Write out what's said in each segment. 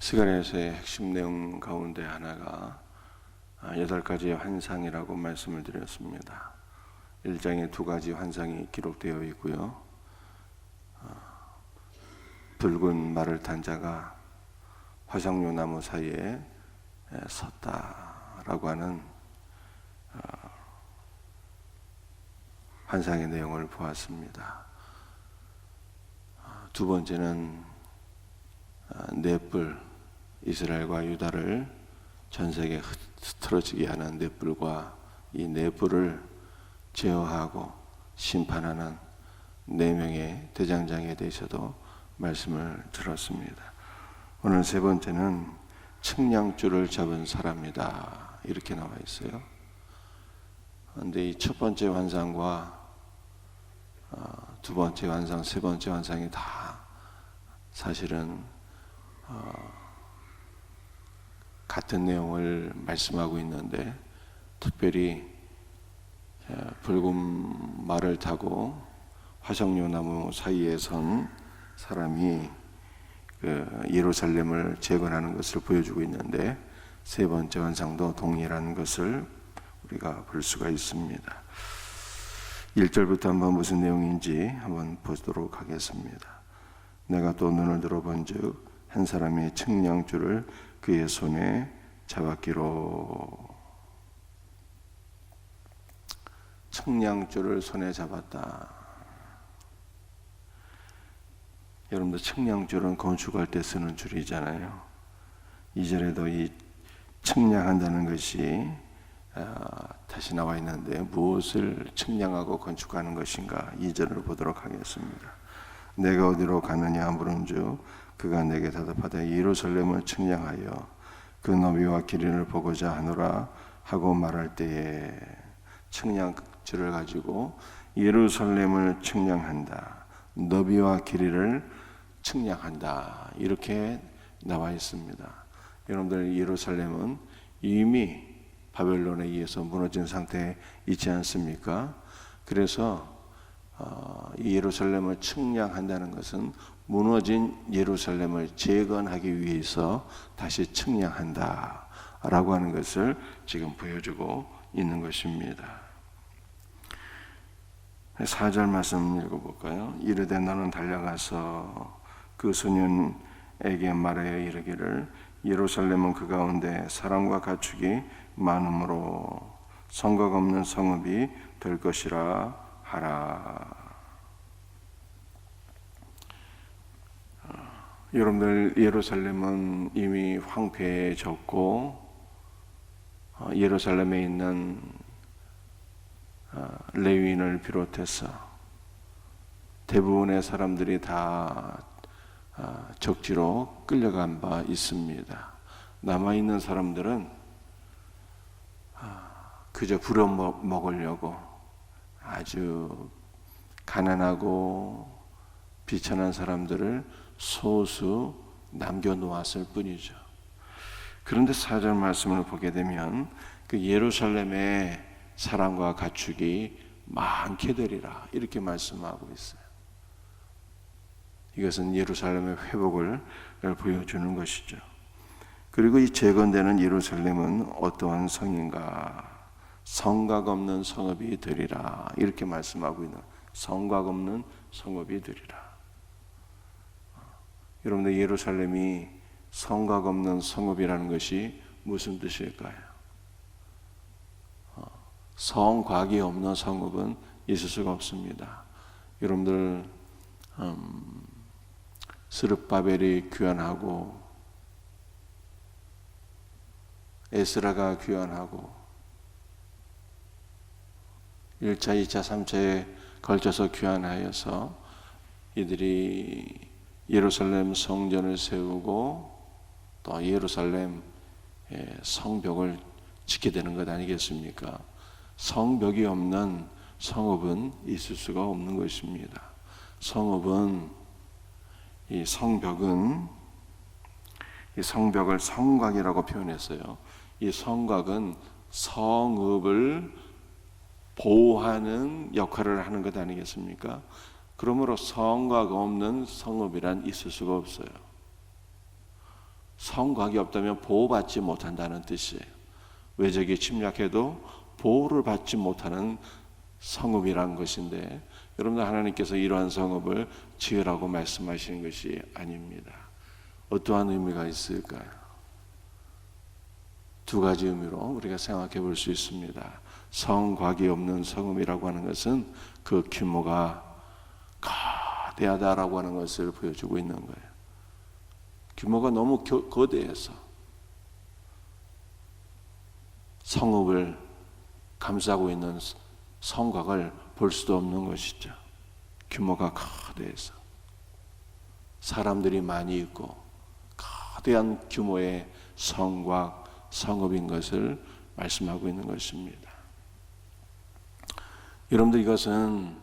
스가랴서의 핵심 내용 가운데 하나가 8가지의 환상이라고 말씀을 드렸습니다. 1장에 2가지 환상이 기록되어 있고요. 붉은 말을 탄 자가 화석류 나무 사이에 섰다라고 하는 환상의 내용을 보았습니다. 두 번째는 넷불, 이스라엘과 유다를 전 세계에 흐트러지게 하는 넷불과 이 넷불을 제어하고 심판하는 4명의 대장장에 대해서도 말씀을 들었습니다. 오늘 세 번째는 측량줄을 잡은 사람이다, 이렇게 나와 있어요. 그런데 이 첫 번째 환상과 두 번째 환상, 세 번째 환상이 다 사실은 같은 내용을 말씀하고 있는데, 특별히 붉은 말을 타고 화석류 나무 사이에 선 사람이 예루살렘을 재건하는 것을 보여주고 있는데, 세 번째 환상도 동일한 것을 우리가 볼 수가 있습니다. 1절부터 한번 무슨 내용인지 한번 보도록 하겠습니다. 내가 또 눈을 들어본즉 한 사람이 측량줄을 그의 손에 잡았기로. 측량줄을 손에 잡았다. 여러분들, 측량줄은 건축할 때 쓰는 줄이잖아요. 2절에도 이 측량한다는 것이 다시 나와 있는데, 무엇을 측량하고 건축하는 것인가? 2절을 보도록 하겠습니다. 내가 어디로 가느냐 물은즉 그가 내게 대답하되 예루살렘을 측량하여 그 너비와 길이를 보고자 하노라 하고 말할 때에, 측량줄을 가지고 예루살렘을 측량한다, 너비와 길이를 측량한다, 이렇게 나와 있습니다. 여러분들, 예루살렘은 이미 바벨론에 의해서 무너진 상태에 있지 않습니까? 그래서 이 예루살렘을 측량한다는 것은 무너진 예루살렘을 재건하기 위해서 다시 측량한다 라고 하는 것을 지금 보여주고 있는 것입니다. 4절 말씀 읽어볼까요? 이르되 너는 달려가서 그 소년에게 말하여 이르기를 예루살렘은 그 가운데 사람과 가축이 많으므로 성곽 없는 성읍이 될 것이라 하라. 여러분들, 예루살렘은 이미 황폐해졌고, 예루살렘에 있는 레위인을 비롯해서 대부분의 사람들이 다 적지로 끌려간 바 있습니다. 남아있는 사람들은 그저 부려먹으려고 아주 가난하고 비천한 사람들을 소수 남겨놓았을 뿐이죠. 그런데 4절 말씀을 보게 되면 그 예루살렘의 사람과 가축이 많게 되리라, 이렇게 말씀하고 있어요. 이것은 예루살렘의 회복을 보여주는 것이죠. 그리고 이 재건되는 예루살렘은 어떠한 성인가? 성곽 없는 성읍이 되리라, 이렇게 말씀하고 있는, 성곽 없는 성읍이 되리라. 여러분들, 예루살렘이 성곽 없는 성읍이라는 것이 무슨 뜻일까요? 성곽이 없는 성읍은 있을 수가 없습니다. 여러분들, 스룹바벨이 귀환하고 에스라가 귀환하고 1차, 2차, 3차에 걸쳐서 귀환하여서 이들이 예루살렘 성전을 세우고 또 예루살렘 성벽을 짓게 되는 것 아니겠습니까? 성벽이 없는 성읍은 있을 수가 없는 것입니다. 이 성벽을 성곽이라고 표현했어요. 이 성곽은 성읍을 보호하는 역할을 하는 것 아니겠습니까? 그러므로 성곽 없는 성읍이란 있을 수가 없어요. 성곽이 없다면 보호받지 못한다는 뜻이에요. 외적이 침략해도 보호를 받지 못하는 성읍이란 것인데, 여러분들 하나님께서 이러한 성읍을 지으라고 말씀하시는 것이 아닙니다. 어떠한 의미가 있을까요? 두 가지 의미로 우리가 생각해 볼 수 있습니다. 성곽이 없는 성읍이라고 하는 것은 그 규모가 거대하다라고 하는 것을 보여주고 있는 거예요. 규모가 너무 거대해서 성읍을 감싸고 있는 성곽을 볼 수도 없는 것이죠. 규모가 거대해서 사람들이 많이 있고 거대한 규모의 성곽, 성읍인 것을 말씀하고 있는 것입니다. 여러분들, 이것은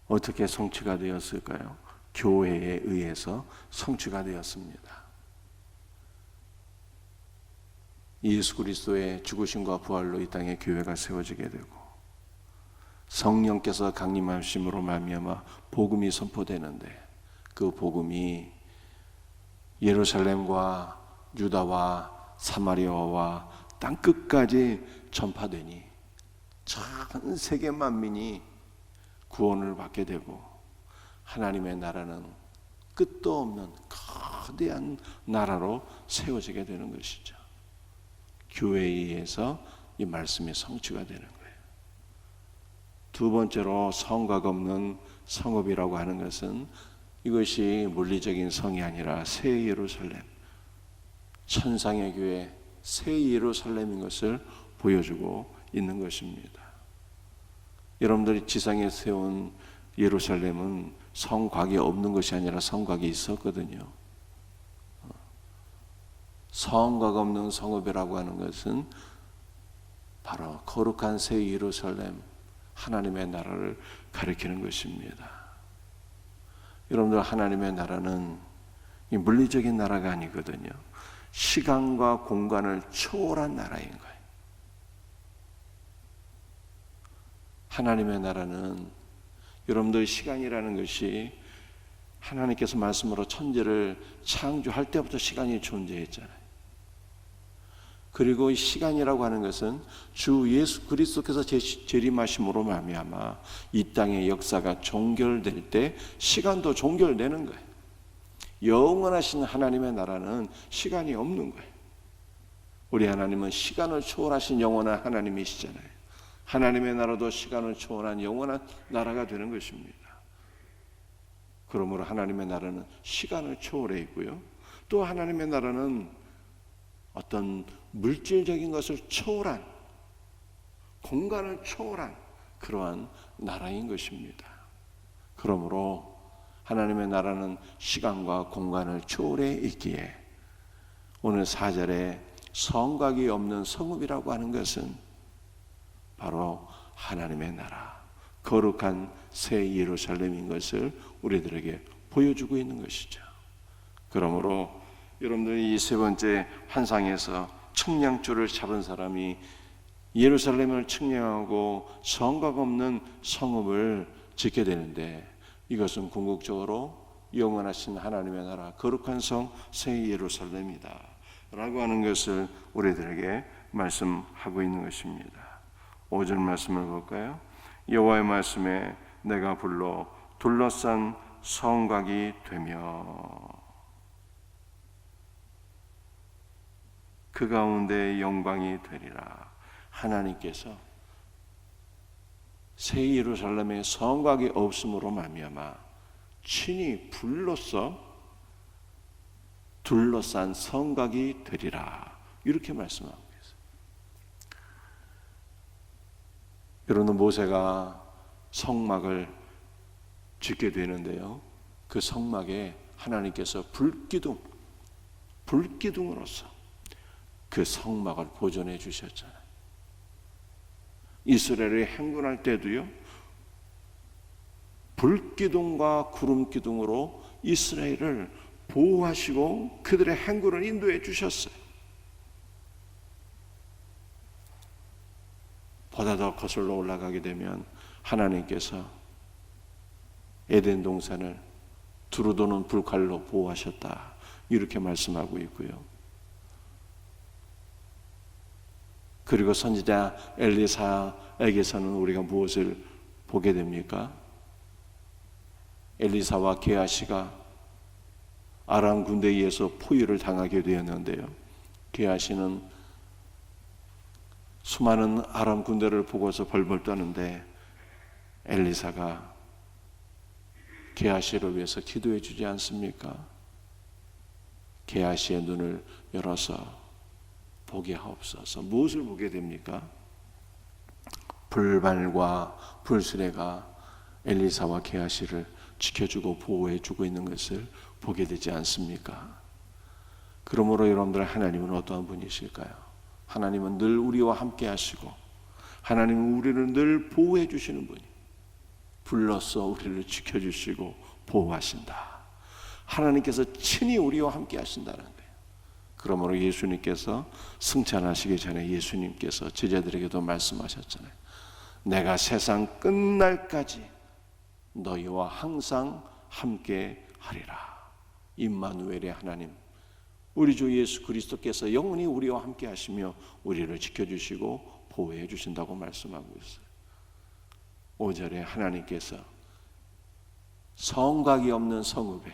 어떻게 성취가 되었을까요? 교회에 의해서 성취가 되었습니다. 예수 그리스도의 죽으심과 부활로 이 땅에 교회가 세워지게 되고, 성령께서 강림하심으로 말미암아 복음이 선포되는데, 그 복음이 예루살렘과 유다와 사마리아와 땅 끝까지 전파되니 전 세계 만민이 구원을 받게 되고, 하나님의 나라는 끝도 없는 거대한 나라로 세워지게 되는 것이죠. 교회에 의해서 이 말씀이 성취가 되는 거예요. 두 번째로, 성곽 없는 성읍이라고 하는 것은 이것이 물리적인 성이 아니라 새 예루살렘, 천상의 교회 새 예루살렘인 것을 보여주고 있는 것입니다. 여러분들이 지상에 세운 예루살렘은 성곽이 없는 것이 아니라 성곽이 있었거든요. 성곽 없는 성읍이라고 하는 것은 바로 거룩한 새 예루살렘, 하나님의 나라를 가리키는 것입니다. 여러분들, 하나님의 나라는 이 물리적인 나라가 아니거든요. 시간과 공간을 초월한 나라인 거예요. 하나님의 나라는, 여러분들, 시간이라는 것이 하나님께서 말씀으로 천지를 창조할 때부터 시간이 존재했잖아요. 그리고 이 시간이라고 하는 것은 주 예수 그리스도께서 재림하심으로 말미암아 이 땅의 역사가 종결될 때 시간도 종결되는 거예요. 영원하신 하나님의 나라는 시간이 없는 거예요. 우리 하나님은 시간을 초월하신 영원한 하나님이시잖아요. 하나님의 나라도 시간을 초월한 영원한 나라가 되는 것입니다. 그러므로 하나님의 나라는 시간을 초월해 있고요, 또 하나님의 나라는 어떤 물질적인 것을 초월한, 공간을 초월한 그러한 나라인 것입니다. 그러므로 하나님의 나라는 시간과 공간을 초월해 있기에 오늘 4절에 성곽이 없는 성읍이라고 하는 것은 바로 하나님의 나라, 거룩한 새 예루살렘인 것을 우리들에게 보여주고 있는 것이죠. 그러므로 여러분들이 이 세 번째 환상에서 측량줄을 잡은 사람이 예루살렘을 측량하고 성곽 없는 성읍을 짓게 되는데, 이것은 궁극적으로 영원하신 하나님의 나라, 거룩한 성 새 예루살렘이다 라고 하는 것을 우리들에게 말씀하고 있는 것입니다. 5절 말씀을 볼까요? 여호와의 말씀에 내가 불러 둘러싼 성곽이 되며 그 가운데 영광이 되리라. 하나님께서 새 예루살렘에 성곽이 없음으로 말미암아 친히 불로써 둘러싼 성곽이 되리라, 이렇게 말씀하고 있어요. 여러분, 모세가 성막을 짓게 되는데요, 그 성막에 하나님께서 불기둥으로서 그 성막을 보존해 주셨잖아요. 이스라엘이 행군할 때도요, 불기둥과 구름기둥으로 이스라엘을 보호하시고 그들의 행군을 인도해 주셨어요. 보다 더 거슬러 올라가게 되면 하나님께서 에덴 동산을 두루 도는 불칼로 보호하셨다, 이렇게 말씀하고 있고요. 그리고 선지자 엘리사에게서는 우리가 무엇을 보게 됩니까? 엘리사와 게하시가 아람 군대에 의해서 포위를 당하게 되었는데요. 게하시는 수많은 아람 군대를 보고서 벌벌 떠는데 엘리사가 게하시를 위해서 기도해 주지 않습니까? 게하시의 눈을 열어서 보게 하옵소서. 무엇을 보게 됩니까? 불발과 불수레가 엘리사와 게하시를 지켜주고 보호해주고 있는 것을 보게 되지 않습니까? 그러므로 여러분들, 하나님은 어떠한 분이실까요? 하나님은 늘 우리와 함께 하시고 하나님은 우리를 늘 보호해 주시는 분이, 불러서 우리를 지켜주시고 보호하신다. 하나님께서 친히 우리와 함께 하신다는 거예요. 그러므로 예수님께서 승천하시기 전에 예수님께서 제자들에게도 말씀하셨잖아요. 내가 세상 끝날까지 너희와 항상 함께 하리라. 임마누엘의 하나님, 우리 주 예수 그리스도께서 영원히 우리와 함께 하시며 우리를 지켜주시고 보호해 주신다고 말씀하고 있어요. 5절에 하나님께서 성곽이 없는 성읍에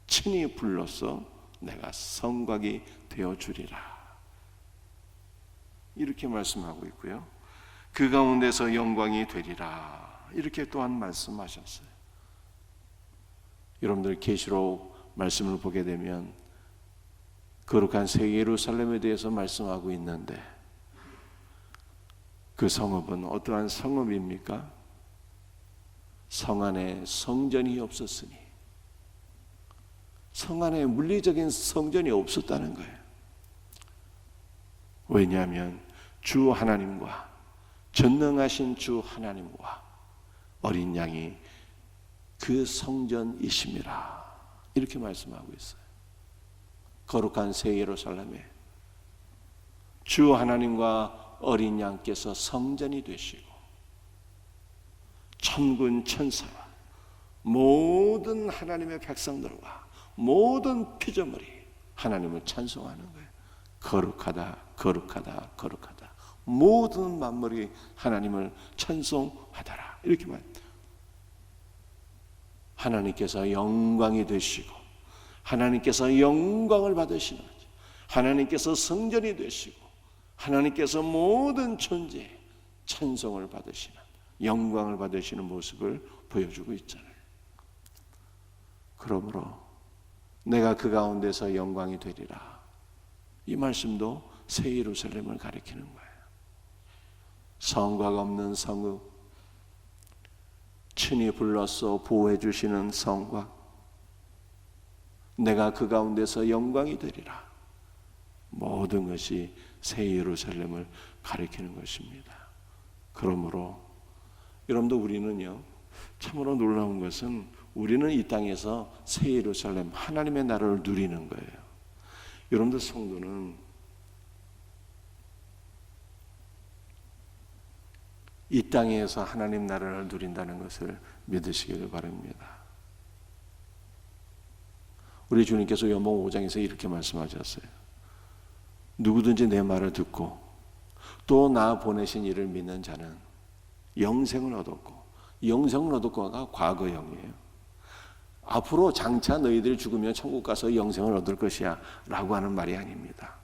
친히 불러서 내가 성곽이 되어주리라, 이렇게 말씀하고 있고요. 그 가운데서 영광이 되리라, 이렇게 또한 말씀하셨어요. 여러분들 계시록 말씀을 보게 되면 거룩한 새 예루살렘에 대해서 말씀하고 있는데 그 성읍은 어떠한 성읍입니까? 성 안에 성전이 없었으니, 성 안에 물리적인 성전이 없었다는 거예요. 왜냐하면 주 하나님과, 전능하신 주 하나님과 어린 양이 그 성전이심이라, 이렇게 말씀하고 있어요. 거룩한 새 예루살렘에 주 하나님과 어린 양께서 성전이 되시고 천군 천사와 모든 하나님의 백성들과 모든 피조물이 하나님을 찬송하는 거예요. 거룩하다, 거룩하다, 거룩하다. 모든 만물이 하나님을 찬송하더라, 이렇게 말. 하나님께서 영광이 되시고 하나님께서 영광을 받으시는 거죠. 하나님께서 성전이 되시고 하나님께서 모든 존재에 찬송을 받으시는, 영광을 받으시는 모습을 보여주고 있잖아요. 그러므로 내가 그 가운데서 영광이 되리라, 이 말씀도 새 예루살렘을 가리키는 거예요. 성곽 없는 성읍, 친히 불러서 보호해 주시는 성곽, 내가 그 가운데서 영광이 되리라, 모든 것이 새 예루살렘을 가리키는 것입니다. 그러므로 여러분도 우리는요, 참으로 놀라운 것은 우리는 이 땅에서 새 예루살렘, 하나님의 나라를 누리는 거예요. 여러분들 성도는 이 땅에서 하나님 나라를 누린다는 것을 믿으시기를 바랍니다. 우리 주님께서 요한복음 5장에서 이렇게 말씀하셨어요. 누구든지 내 말을 듣고 또 나 보내신 이를 믿는 자는 영생을 얻었고, 영생을 얻었고가 과거형이에요. 앞으로 장차 너희들이 죽으면 천국 가서 영생을 얻을 것이야 라고 하는 말이 아닙니다.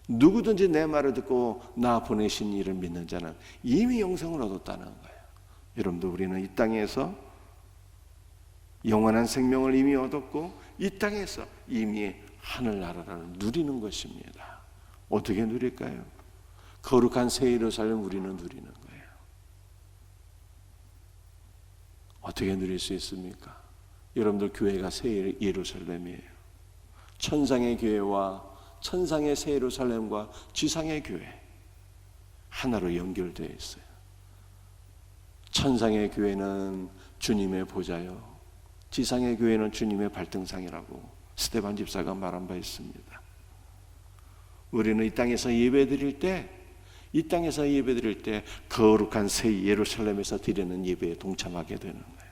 누구든지 내 말을 듣고 나 보내신 이를 믿는 자는 이미 영생을 얻었다는 거예요. 여러분들, 우리는 이 땅에서 영원한 생명을 이미 얻었고 이 땅에서 이미 하늘나라를 누리는 것입니다. 어떻게 누릴까요? 거룩한 새 예루살렘 우리는 누리는 거예요. 어떻게 누릴 수 있습니까? 여러분들 교회가 새 예루살렘이에요. 천상의 교회와 천상의 새 예루살렘과 지상의 교회 하나로 연결되어 있어요. 천상의 교회는 주님의 보좌요, 지상의 교회는 주님의 발등상이라고 스데반 집사가 말한 바 있습니다. 우리는 이 땅에서 예배드릴 때 거룩한 새 예루살렘에서 드리는 예배에 동참하게 되는 거예요.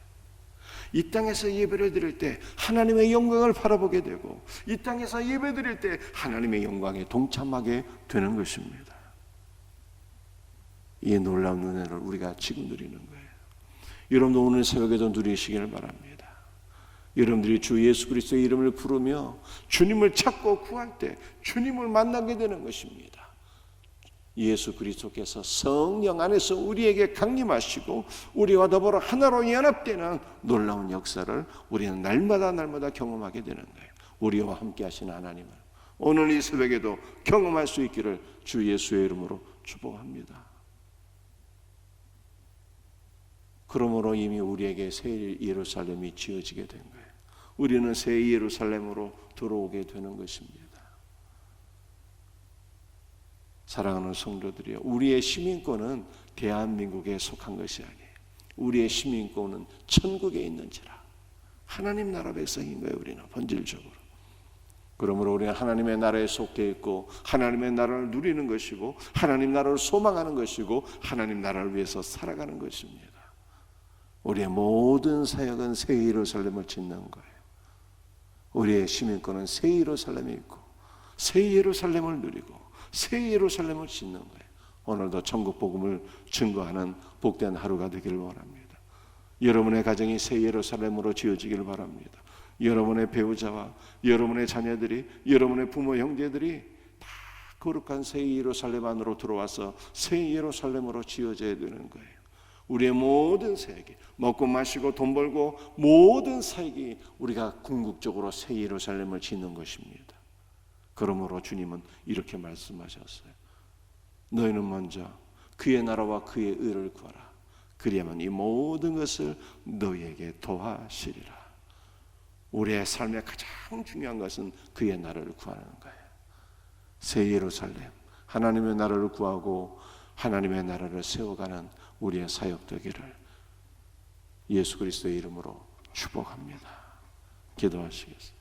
이 땅에서 예배를 드릴 때 하나님의 영광을 바라보게 되고, 이 땅에서 예배 드릴 때 하나님의 영광에 동참하게 되는 것입니다. 이 놀라운 은혜를 우리가 지금 누리는 거예요. 여러분도 오늘 새벽에도 누리시기를 바랍니다. 여러분들이 주 예수 그리스도의 이름을 부르며 주님을 찾고 구할 때 주님을 만나게 되는 것입니다. 예수 그리스도께서 성령 안에서 우리에게 강림하시고 우리와 더불어 하나로 연합되는 놀라운 역사를 우리는 날마다 경험하게 되는 거예요. 우리와 함께 하시는 하나님을 오늘 이 새벽에도 경험할 수 있기를 주 예수의 이름으로 축복합니다. 그러므로 이미 우리에게 새 예루살렘이 지어지게 된 거예요. 우리는 새 예루살렘으로 들어오게 되는 것입니다. 사랑하는 성도들이여, 우리의 시민권은 대한민국에 속한 것이 아니에요. 우리의 시민권은 천국에 있는지라. 하나님 나라 백성인 거예요. 우리는 본질적으로. 그러므로 우리는 하나님의 나라에 속되어 있고 하나님의 나라를 누리는 것이고 하나님 나라를 소망하는 것이고 하나님 나라를 위해서 살아가는 것입니다. 우리의 모든 사역은 새 예루살렘을 짓는 거예요. 우리의 시민권은 새 예루살렘에 있고 새 예루살렘을 누리고 새 예루살렘을 짓는 거예요. 오늘도 천국 복음을 증거하는 복된 하루가 되기를 원합니다. 여러분의 가정이 새 예루살렘으로 지어지기를 바랍니다. 여러분의 배우자와 여러분의 자녀들이, 여러분의 부모 형제들이 다 거룩한 새 예루살렘 안으로 들어와서 새 예루살렘으로 지어져야 되는 거예요. 우리의 모든 사역이, 먹고 마시고 돈 벌고 모든 사역이 우리가 궁극적으로 새 예루살렘을 짓는 것입니다. 그러므로 주님은 이렇게 말씀하셨어요. 너희는 먼저 그의 나라와 그의 의를 구하라. 그리하면 이 모든 것을 너희에게 더하시리라. 우리의 삶의 가장 중요한 것은 그의 나라를 구하는 거예요. 새 예루살렘, 하나님의 나라를 구하고 하나님의 나라를 세워가는 우리의 사역 되기를 예수 그리스도의 이름으로 축복합니다. 기도하시겠습니다.